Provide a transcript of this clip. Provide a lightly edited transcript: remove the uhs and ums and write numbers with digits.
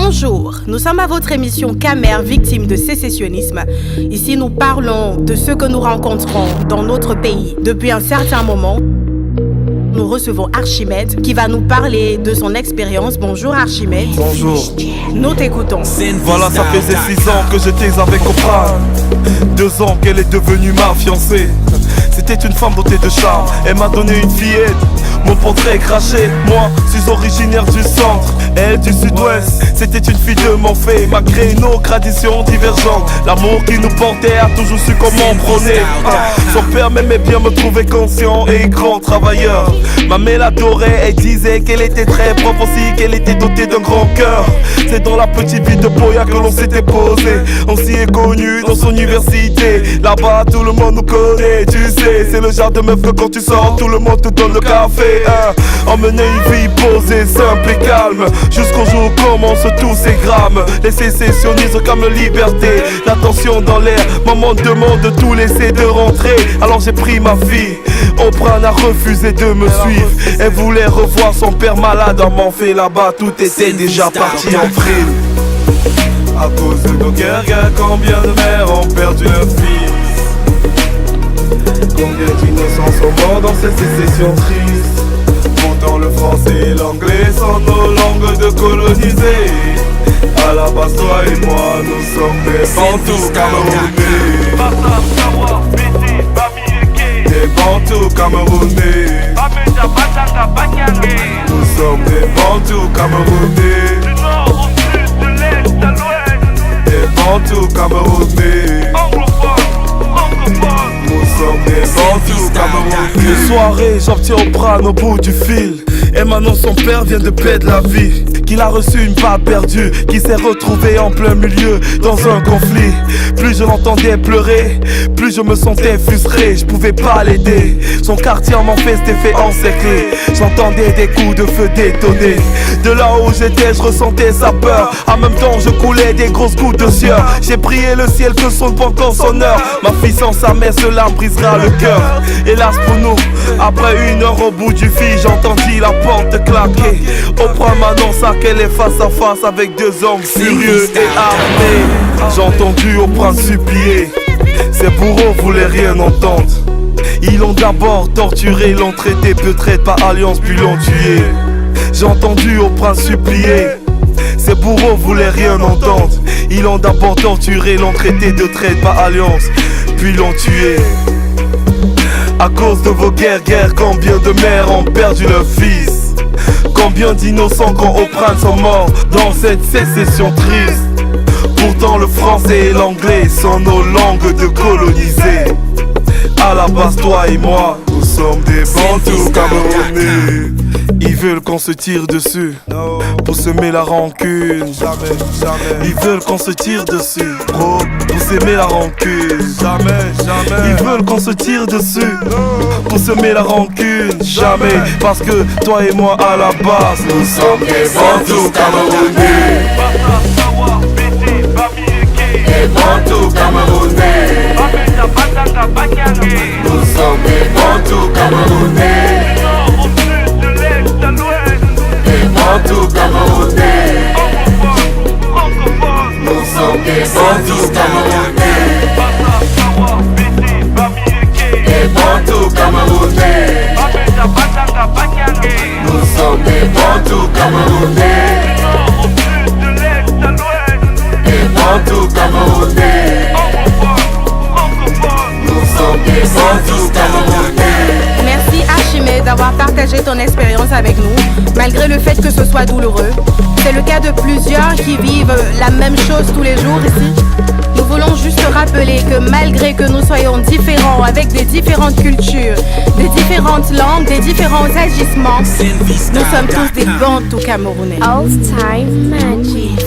Bonjour, nous sommes à votre émission Camer, victime de sécessionnisme. Ici, nous parlons de ce que nous rencontrons dans notre pays. Depuis un certain moment, nous recevons Archimède qui va nous parler de son expérience. Bonjour Archimède. Bonjour. Nous t'écoutons. Voilà, ça faisait 6 ans que j'étais avec Oprah. 2 ans qu'elle est devenue ma fiancée. C'était une femme dotée de charme, elle m'a donné une fillette. Mon portrait craché, moi suis originaire du centre, elle du sud-ouest. C'était une fille de Morphée, malgré nos traditions divergentes. L'amour qui nous portait a toujours su comment prôner. Son père m'aimait bien me trouver conscient et grand travailleur. Ma mère l'adorait, elle disait qu'elle était très propre aussi, qu'elle était dotée d'un grand cœur. C'est dans la petite ville de Boya que l'on s'était posé. On s'y est connu dans son université. Là-bas tout le monde nous connaît, tu sais. C'est le genre de meuf que quand tu sors, tout le monde te donne le café. Emmener une vie posée, simple et calme, jusqu'au jour où commencent tous ces grammes. Les sécessionnistes comme la liberté, la tension dans l'air. Maman demande de tout laisser, de rentrer. Alors j'ai pris ma fille. Oprah a refusé de me suivre. Elle voulait revoir son père malade en Morphée. Là-bas tout était déjà parti en vrille. À cause de nos guerres, combien de mères ont perdu leur fils? Combien d'innocents sont morts dans cette sécession triste? Pourtant le français et l'anglais sont nos langues de colonisés. À la base toi et moi nous sommes des Bantous camerounais. Des Bantous camerounais. Nous sommes des Bantous camerounais. Du nord au sud, de l'est à l'ouest. Des Bantous camerounais. Une soirée, j'obtiens Oprah au bout du fil. Et maintenant son père vient de perdre la vie. Qu'il a reçu une balle perdue, qui s'est retrouvé en plein milieu dans un conflit. Plus je l'entendais pleurer, plus je me sentais frustré. Je pouvais pas l'aider, son quartier en Morphée s'était fait encercler. J'entendais des coups de feu détonner. De là où j'étais, je ressentais sa peur. En même temps, je coulais des grosses gouttes de sueur. J'ai prié le ciel que sonne pas encore son heure. Ma fille sans sa mère, cela brisera le cœur. Hélas pour nous, après 1 heure au bout du fil, j'entendis la porte claquer. Oprah m'annonce qu'elle est face à face avec 2 hommes furieux et armés. J'ai entendu Oprah supplier. Ses bourreaux voulaient rien entendre. Ils l'ont d'abord torturé, l'ont traité de traître par alliance, puis l'ont tué. J'ai entendu Oprah supplier. Ses bourreaux voulaient rien entendre. Ils l'ont d'abord torturé, l'ont traité de traître par alliance, puis l'ont tué. À cause de vos guerres, combien de mères ont perdu leur fils? Combien d'innocents quand Oprah sont morts dans cette sécession triste? Pourtant le français et l'anglais sont nos langues de colonisés. À la base toi et moi, nous sommes des Bantous camerounais. Ils veulent qu'on se tire dessus pour semer la rancune. Jamais, jamais. Ils veulent qu'on se tire dessus, bro, pour semer la rancune. Jamais, jamais. Ils veulent qu'on se tire dessus pour semer la rancune. Jamais, parce que toi et moi à la base, nous sommes des Bantous camerounais. Des Bantous camerounais. Nous sommes des Bantous camerounais. Des Bantous camerounais. Nous sommes des Bantous camerounais. Des Bantous camerounais. Nous sommes des Bantous camerounais. Des Bantous camerounais. Nous sommes des Bantous camerounais. Merci Archimède d'avoir partagé ton expérience avec nous, malgré le fait que ce soit douloureux. C'est le cas de plusieurs qui vivent la même chose tous les jours ici. Nous voulons juste rappeler que malgré que nous soyons différents, avec des différentes cultures, des différentes langues, des différents agissements, nous sommes tous des Bantous camerounais. All time magic.